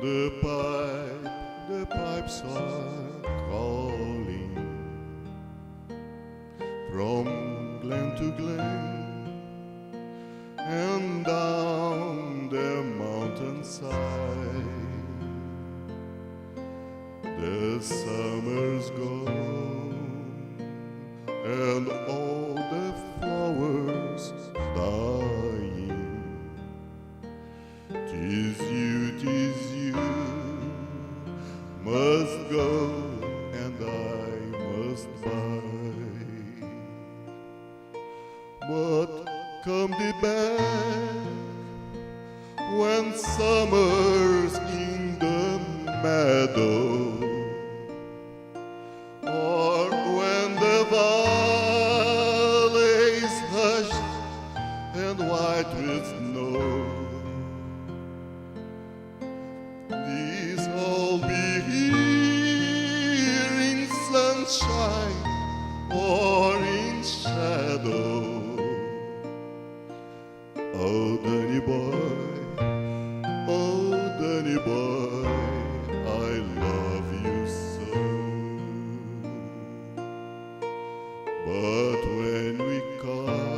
The pipes are calling from glen to glen and down the mountainside. The summer's gone and all the flowers dying. 'Tis you must go and I must buy. But come thee back when summer's in the meadow, or when the valley's hushed and white with snow. These all be here in sunshine or in shadow. Oh, Danny boy, I love you so. But when we come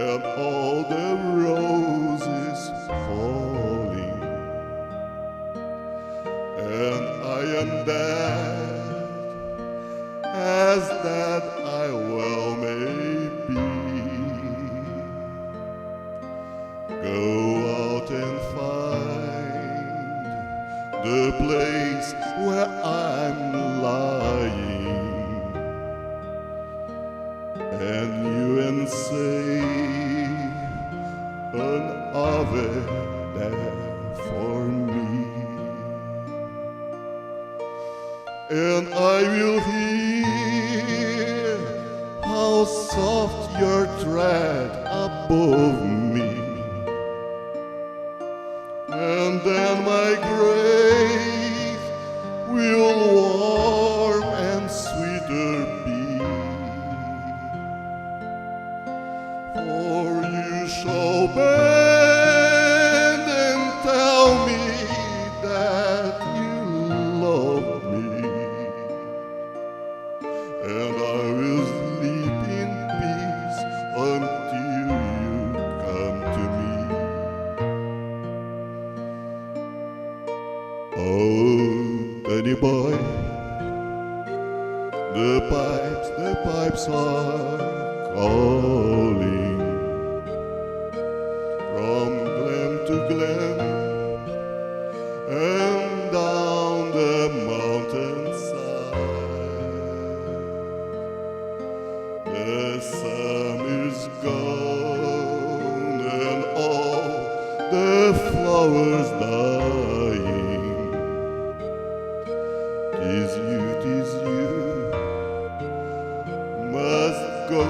and all the roses falling, and I am dead, as that I well may be, go out and find the place where I'm lying, and you and say an Ave there for me, and I will hear how soft your tread above me, and then my grave will warm and sweeter be, for you shall bend and tell me that you love me, and I will sleep in peace until you come to me. Oh, Danny boy, the pipes are calling from glen to glen and down the mountainside. The summer's gone and all the flowers dying. 'Tis you must go